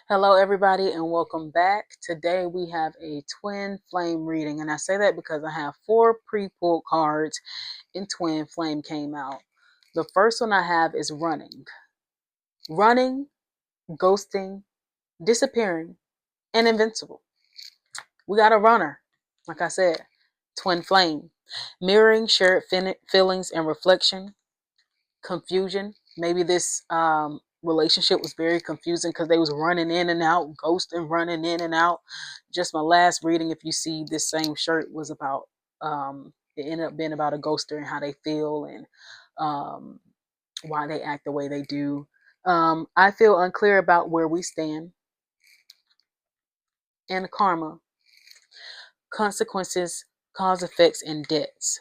Hello, everybody, and welcome back. Today we have a twin flame reading, and I say that because I have 4 pre-pulled cards in twin flame came out. The first one I have is running, ghosting, disappearing, and invincible. We got a runner, like I said, twin flame, mirroring shared feelings and reflection, confusion. Maybe this relationship was very confusing because they was running in and out, ghosting, running in and out. Just my last reading, if you see this same shirt, was about it ended up being about a ghoster and how they feel and um, why they act the way they do. I feel unclear about where we stand and karma, consequences, cause effects, and debts.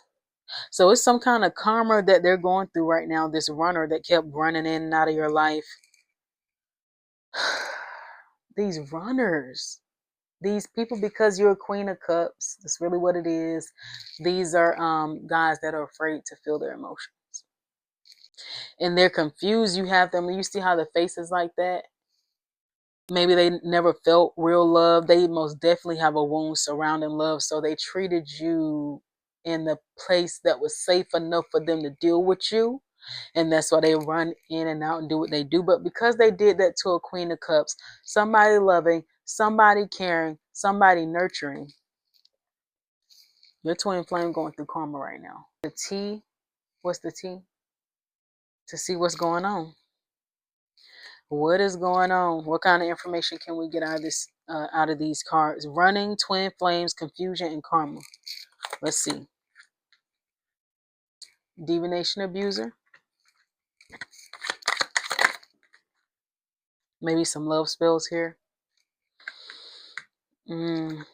So it's some kind of karma that they're going through right now. This runner that kept running in and out of your life. These runners, these people, because you're a queen of cups, that's really what it is. These are guys that are afraid to feel their emotions. And they're confused. You have them, you see how the face is like that? Maybe they never felt real love. They most definitely have a wound surrounding love. So they treated you in the place that was safe enough for them to deal with you. And that's why they run in and out and do what they do. But because they did that to a queen of cups, somebody loving, somebody caring, somebody nurturing, your twin flame going through karma right now. The T, what's the T? To see what's going on. What is going on? What kind of information can we get out of this? Out of these cards? Running, twin flames, confusion, and karma. Let's see. Divination abuser. Maybe some love spells here. Not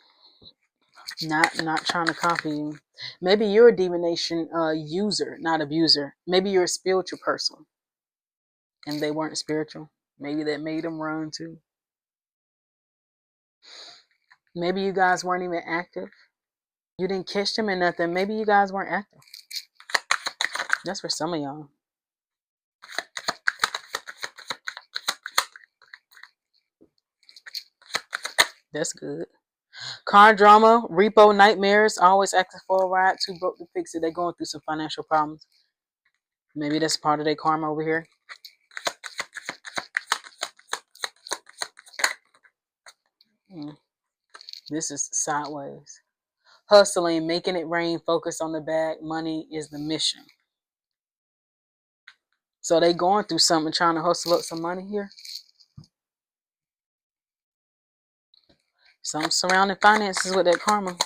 trying to copy you. Maybe you're a divination user, not abuser. Maybe you're a spiritual person and they weren't spiritual. Maybe that made them run too. Maybe you guys weren't even active. You didn't catch them in nothing. Maybe you guys weren't active. That's for some of y'all. That's good. Car drama, repo nightmares, always asking for a ride, too broke to fix it. They're going through some financial problems. Maybe that's part of their karma over here. This is sideways. Hustling, making it rain, focus on the bag. Money is the mission. So they going through something, trying to hustle up some money here. Some surrounding finances with that karma.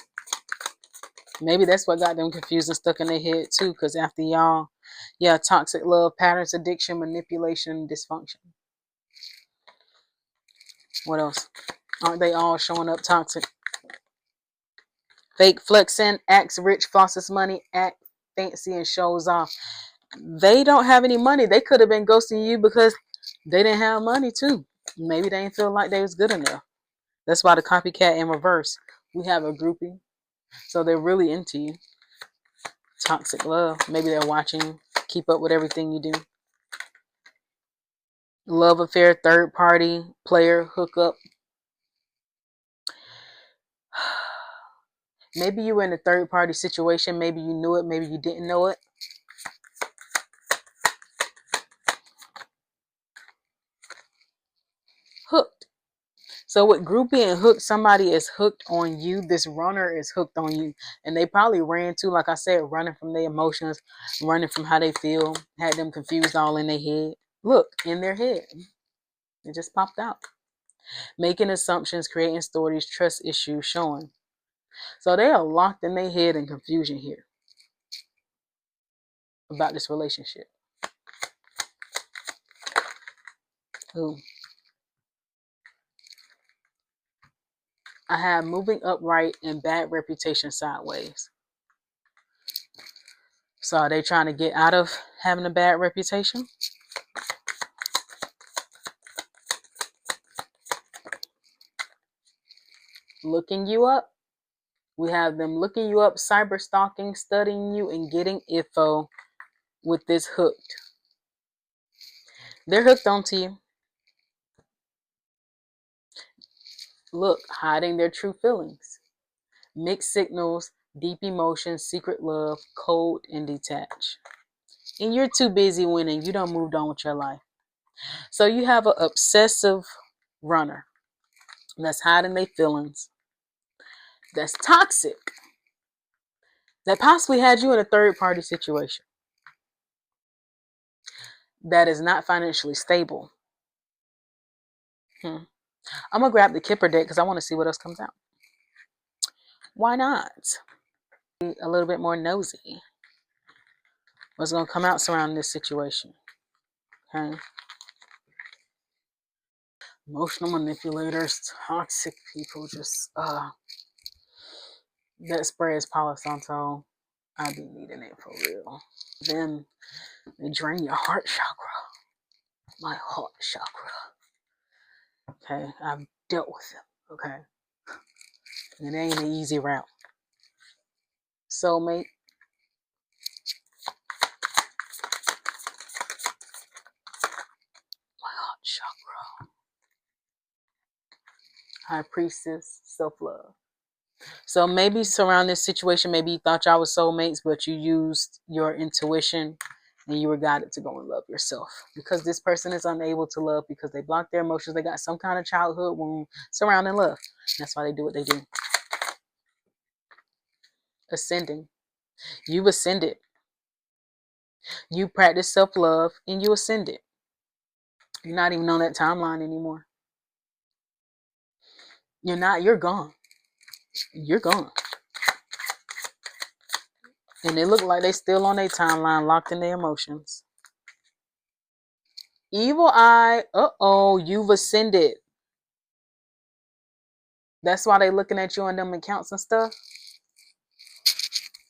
Maybe that's what got them confused and stuck in their head too. Because after y'all, toxic love, patterns, addiction, manipulation, dysfunction. What else? Aren't they all showing up toxic? Fake flexing, acts rich, flosses money, act fancy and shows off. They don't have any money. They could have been ghosting you because they didn't have money too. Maybe they didn't feel like they was good enough. That's why the copycat in reverse. We have a groupie. So they're really into you. Toxic love. Maybe they're watching you. Keep up with everything you do. Love affair, third party, player, hookup. Maybe you were in a third party situation. Maybe you knew it. Maybe you didn't know it. Hooked. So with groupie and hooked, somebody is hooked on you. This runner is hooked on you. And they probably ran too, like I said, running from their emotions, running from how they feel, had them confused all in their head. Look, in their head. It just popped out. Making assumptions, creating stories, trust issues showing. So they are locked in their head in confusion here about this relationship. Ooh. I have moving upright and bad reputation sideways. So are they trying to get out of having a bad reputation? Looking you up. We have them looking you up, cyber stalking, studying you, and getting info with this hooked. They're hooked onto you. Look, hiding their true feelings. Mixed signals, deep emotions, secret love, cold and detached. And you're too busy winning. You don't moved on with your life. So you have an obsessive runner that's hiding their feelings, that's toxic, that possibly had you in a third party situation, that is not financially stable. I'm going to grab the Kipper deck because I want to see what else comes out. Why not? Be a little bit more nosy. What's going to come out surrounding this situation? Okay. Emotional manipulators, toxic people, just that spreads Palo Santo. I be needing it for real. Then they drain your heart chakra. My heart chakra. Okay, I've dealt with them. Okay, and it ain't an easy route. Soulmate. My heart chakra. High priestess, self-love. So maybe surround this situation, maybe you thought y'all was soulmates, but you used your intuition and you were guided to go and love yourself. Because this person is unable to love because they blocked their emotions. They got some kind of childhood wound surrounding love. That's why they do what they do. Ascending. You've ascended. You practice self-love and you ascended. You're not even on that timeline anymore. You're not. You're gone. You're gone. And they look like they still on their timeline, locked in their emotions. Evil eye. Uh-oh, you've ascended. That's why they looking at you on them accounts and stuff.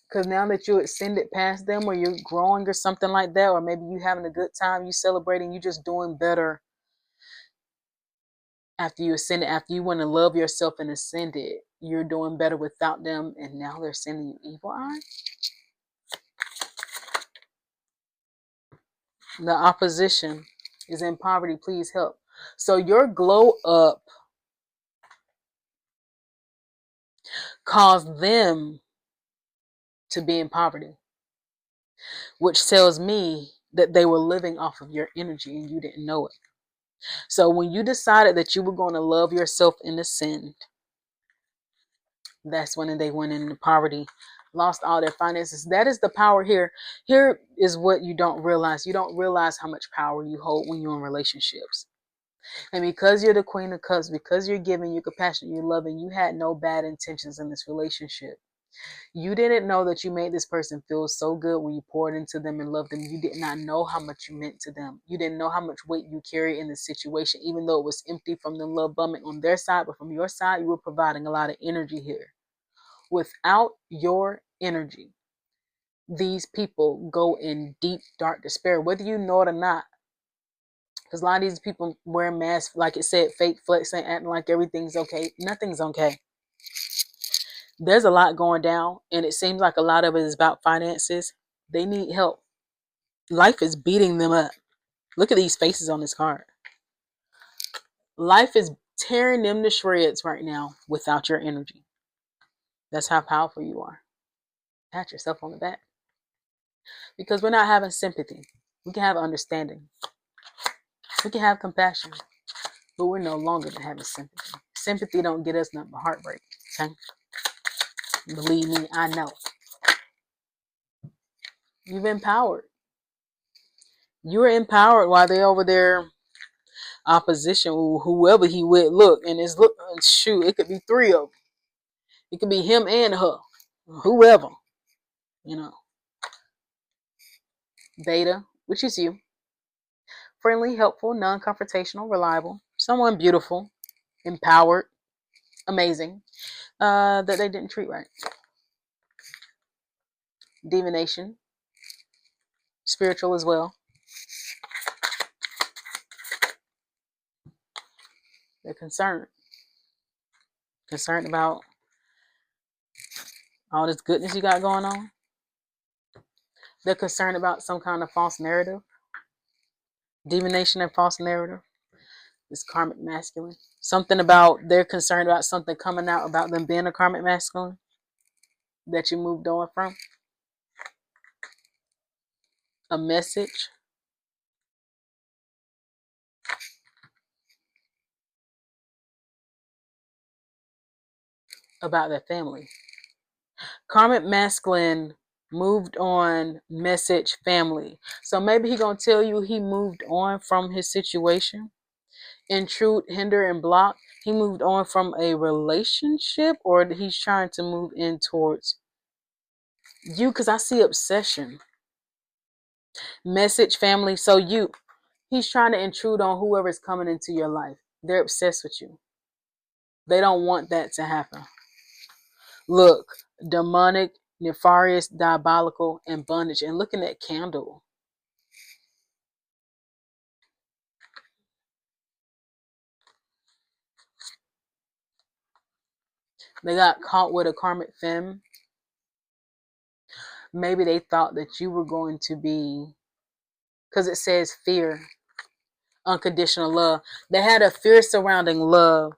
Because now that you ascended past them, or you're growing or something like that, or maybe you having a good time, you celebrating, you just doing better after you ascended, after you want to love yourself and ascended, you're doing better without them, and now they're sending you evil eye. The opposition is in poverty. Please help. So your glow up caused them to be in poverty, which tells me that they were living off of your energy and you didn't know it. So when you decided that you were going to love yourself and ascend, that's when they went into poverty, lost all their finances. That is the power here. Here is what you don't realize. You don't realize how much power you hold when you're in relationships. And because you're the Queen of Cups, because you're giving, you're compassionate, you're loving, you had no bad intentions in this relationship. You didn't know that you made this person feel so good when you poured into them and loved them. You did not know how much you meant to them. You didn't know how much weight you carry in the situation, even though it was empty from the love bombing on their side. But from your side, you were providing a lot of energy here. Without your energy, these people go in deep, dark despair, whether you know it or not. Because a lot of these people wear masks, like it said, fake flexing, acting like everything's okay. Nothing's okay. There's a lot going down, and it seems like a lot of it is about finances. They need help. Life is beating them up. Look at these faces on this card. Life is tearing them to shreds right now without your energy. That's how powerful you are. Pat yourself on the back. Because we're not having sympathy. We can have understanding. We can have compassion. But we're no longer having sympathy. Sympathy don't get us nothing but heartbreak. Okay? Believe me, I know. You've empowered. You're empowered while they're over there opposition, whoever he with. Look, and it's look, shoot, it could be three of them. It could be him and her, whoever, you know. Beta, which is you. Friendly, helpful, non-confrontational, reliable, someone beautiful, empowered, amazing, that they didn't treat right. Divination, spiritual as well. They're concerned about all this goodness you got going on. They're concerned about some kind of false narrative. Divination and false narrative. It's karmic masculine. Something about they're concerned about something coming out about them being a karmic masculine that you moved on from. A message about their family. Karmic masculine moved on, message, family. So maybe he gonna tell you he moved on from his situation. Intrude, hinder, and block. He moved on from a relationship, or he's trying to move in towards you, because I see obsession. Message, family. So he's trying to intrude on whoever's coming into your life. They're obsessed with you. They don't want that to happen. Look, demonic, nefarious, diabolical, and bondage. And look at that candle. They got caught with a karmic femme. Maybe they thought that you were going to be, because it says fear, unconditional love. They had a fear surrounding love.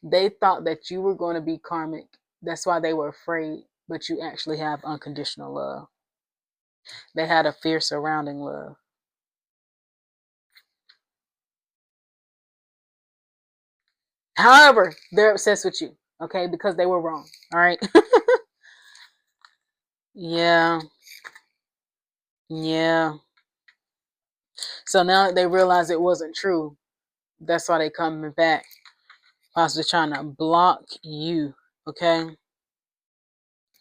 They thought that you were going to be karmic. That's why they were afraid. But you actually have unconditional love. They had a fear surrounding love. However, they're obsessed with you, okay? Because they were wrong, all right? Yeah. Yeah. So now that they realize it wasn't true, that's why they coming back. Possibly trying to block you, okay,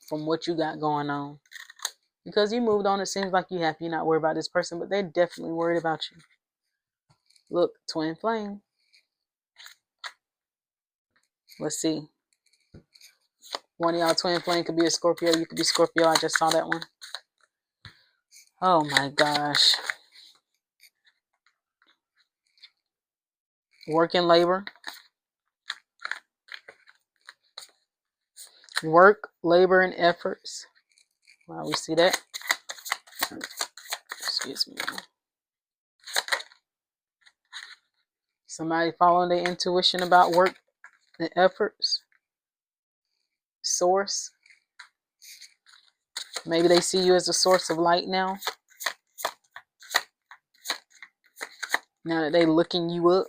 from what you got going on. Because you moved on, it seems like you happy, you're not worried about this person, but they're definitely worried about you. Look, twin flame. Let's see. One of y'all twin flame could be a Scorpio. You could be Scorpio. I just saw that one. Oh my gosh. Work and labor. Work, labor, and efforts. Wow, we see that. Excuse me. Somebody following their intuition about work and efforts. Source. Maybe they see you as a source of light now. Now that they looking you up.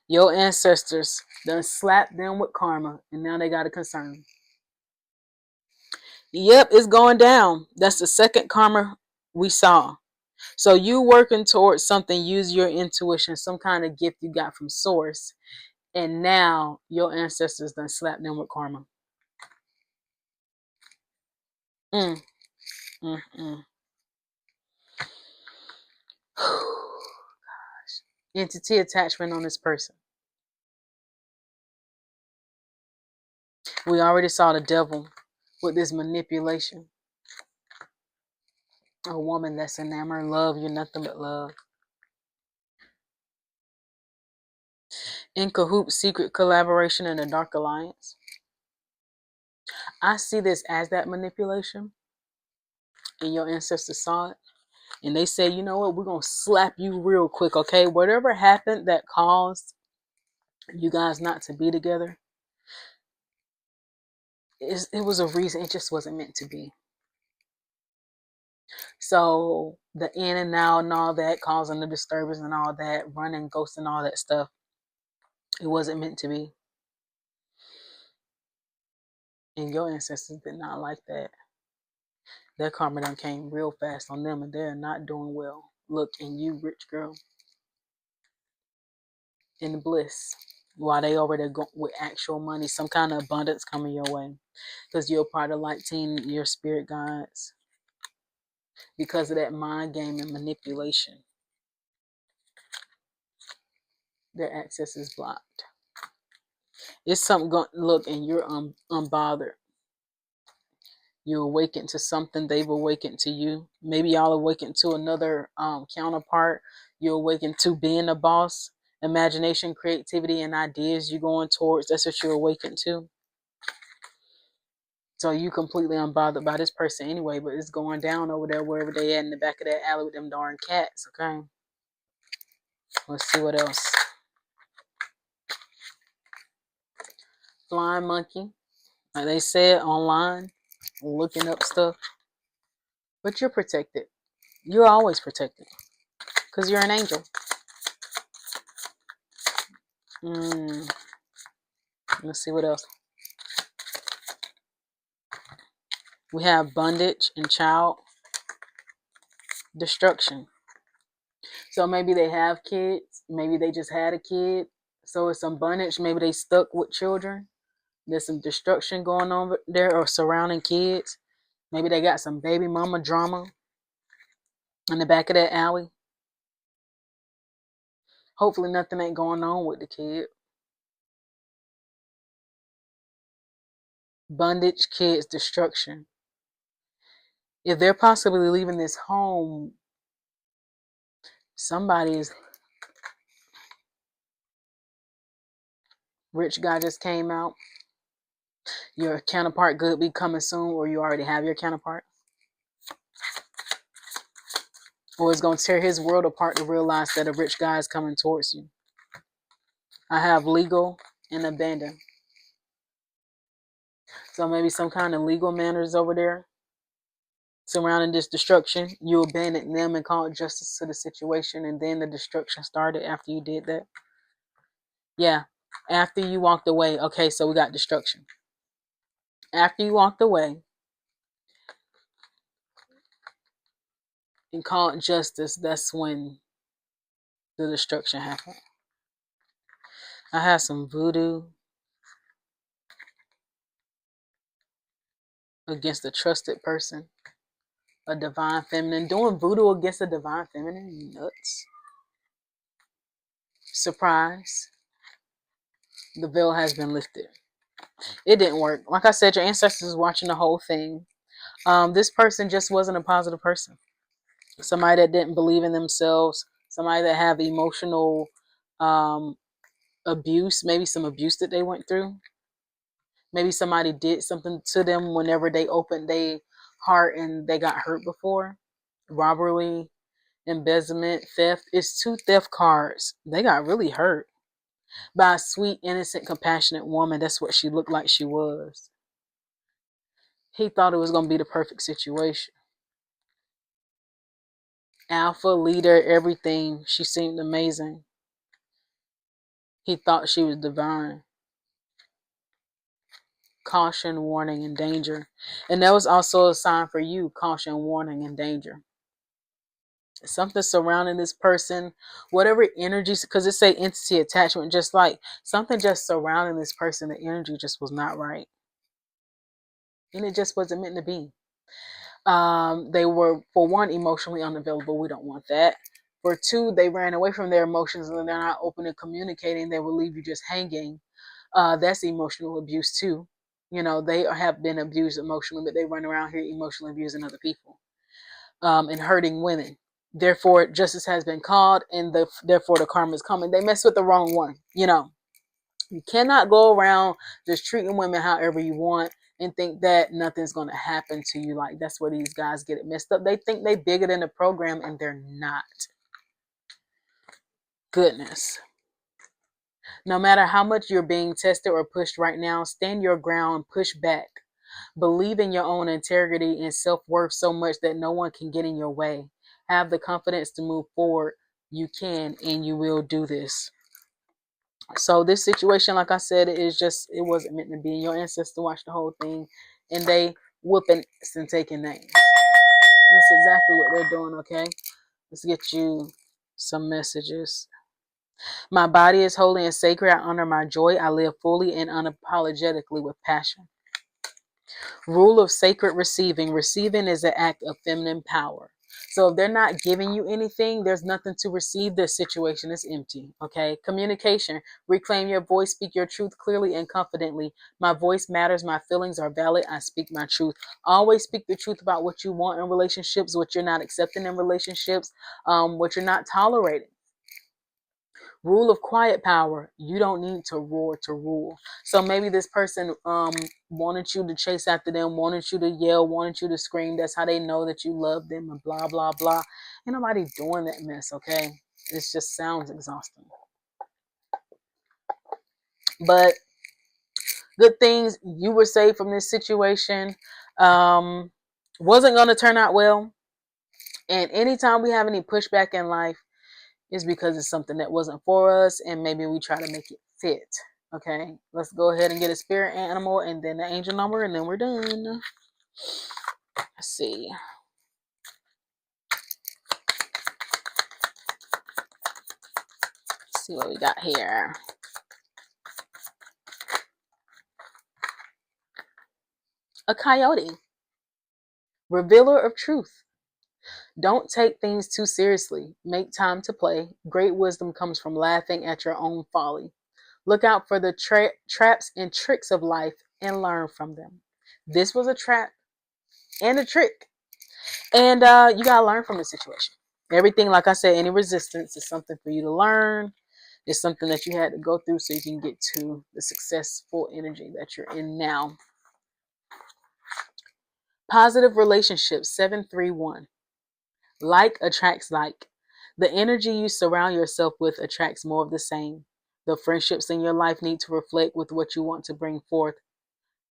Your ancestors done slapped them with karma, and now they got a concern. Yep, it's going down. That's the second karma we saw. So you working towards something, use your intuition, some kind of gift you got from source, and now your ancestors done slapped them with karma. Mm, mm, mm. Gosh. Entity attachment on this person. We already saw the devil with this manipulation. A woman that's enamored, love, you're nothing but love. In cahoots, secret collaboration, and a dark alliance. I see this as that manipulation, and your ancestors saw it, and they said, you know what, we're going to slap you real quick, okay? Whatever happened that caused you guys not to be together, it was a reason. It just wasn't meant to be. So the in and out and all that, causing the disturbance and all that, running, ghosts and all that stuff, it wasn't meant to be. And your ancestors did not like that. Their karma done came real fast on them, and they're not doing well. Look, and you, rich girl, in bliss, while they over there go with actual money, some kind of abundance coming your way, because you're part of light team, your spirit guides. Because of that mind game and manipulation, their access is blocked. It's something going. Look, and you're unbothered. You awaken to something, they've awakened to you. Maybe y'all awaken to another counterpart. You awaken to being a boss. Imagination, creativity, and ideas you're going towards. That's what you awaken to. So you completely unbothered by this person anyway, but it's going down over there wherever they at in the back of that alley with them darn cats, okay? Let's see what else. Flying monkey. Like they said online, looking up stuff. But you're protected. You're always protected. Because you're an angel. Let's see what else. We have bondage and child destruction. So maybe they have kids. Maybe they just had a kid. So it's some bondage. Maybe they stuck with children. There's some destruction going on there or surrounding kids. Maybe they got some baby mama drama in the back of that alley. Hopefully nothing ain't going on with the kid. Bondage, kids, destruction. If they're possibly leaving this home, somebody is... Rich guy just came out. Your counterpart could be coming soon, or you already have your counterpart. Or it's going to tear his world apart to realize that a rich guy is coming towards you. I have legal and abandon. So maybe some kind of legal matters over there surrounding this destruction. You abandoned them and called justice to the situation, and then the destruction started after you did that. Yeah, after you walked away. Okay, so we got destruction. After you walked away and called justice, that's when the destruction happened. I have some voodoo against a trusted person, a divine feminine. Doing voodoo against a divine feminine? Nuts. Surprise. The veil has been lifted. It didn't work. Like I said, your ancestors was watching the whole thing. This person just wasn't a positive person. Somebody that didn't believe in themselves. Somebody that have emotional abuse. Maybe some abuse that they went through. Maybe somebody did something to them whenever they opened their heart and they got hurt before. Robbery, embezzlement, theft. It's 2 theft cards. They got really hurt by a sweet, innocent, compassionate woman. That's what she looked like she was. He thought it was going to be the perfect situation. Alpha, leader, everything. She seemed amazing. He thought she was divine. Caution, warning, and danger. And that was also a sign for you. Caution, warning, and danger. Something surrounding this person, whatever energies, because it say entity attachment, just like something just surrounding this person, the energy just was not right. And it just wasn't meant to be. They were, for one, emotionally unavailable. We don't want that. For 2, they ran away from their emotions and they're not open to communicating. They will leave you just hanging. That's emotional abuse too. You know, they have been abused emotionally, but they run around here emotionally abusing other people and hurting women. Therefore, justice has been called, and therefore the karma is coming. They mess with the wrong one. You know, you cannot go around just treating women however you want and think that nothing's going to happen to you. Like, that's where these guys get it messed up. They think they bigger than the program, and they're not. Goodness. No matter how much you're being tested or pushed right now, stand your ground, push back. Believe in your own integrity and self-worth so much that no one can get in your way. Have the confidence to move forward. You can and you will do this. So this situation, like I said, is just, it wasn't meant to be. Your ancestors watched the whole thing and they whooping and taking names. That's exactly what they're doing, okay? Let's get you some messages. My body is holy and sacred. I honor my joy. I live fully and unapologetically with passion. Rule of sacred receiving. Receiving is an act of feminine power. So if they're not giving you anything, there's nothing to receive. This situation is empty. Okay. Communication. Reclaim your voice. Speak your truth clearly and confidently. My voice matters. My feelings are valid. I speak my truth. Always speak the truth about what you want in relationships, what you're not accepting in relationships, what you're not tolerating. Rule of quiet power. You don't need to roar to rule. So maybe this person wanted you to chase after them, wanted you to yell, wanted you to scream. That's how they know that you love them and blah, blah, blah. Ain't nobody doing that mess, okay? It just sounds exhausting. But good things, you were saved from this situation. Wasn't going to turn out well. And anytime we have any pushback in life, is because it's something that wasn't for us, and maybe we try to make it fit. Okay, let's go ahead and get a spirit animal and then the angel number, and then we're done. Let's see. Let's see what we got here. A coyote. Revealer of truth. Don't take things too seriously. Make time to play. Great wisdom comes from laughing at your own folly. Look out for the traps and tricks of life and learn from them. This was a trap and a trick. And you got to learn from the situation. Everything, like I said, any resistance is something for you to learn. It's something that you had to go through so you can get to the successful energy that you're in now. Positive relationships, 731. Like attracts like. The energy you surround yourself with attracts more of the same. The friendships in your life need to reflect with what you want to bring forth.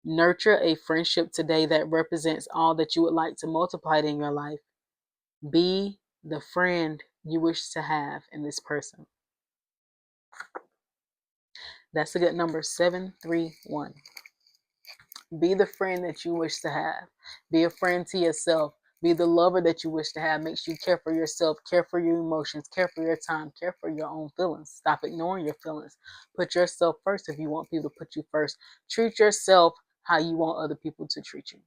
Nurture a friendship today that represents all that you would like to multiply in your life. Be the friend you wish to have in this person. That's a good number, 731. Be the friend that you wish to have. Be a friend to yourself. Be the lover that you wish to have. Make sure you care for yourself, care for your emotions, care for your time, care for your own feelings. Stop ignoring your feelings. Put yourself first if you want people to put you first. Treat yourself how you want other people to treat you.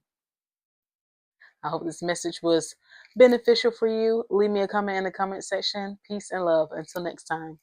I hope this message was beneficial for you. Leave me a comment in the comment section. Peace and love. Until next time.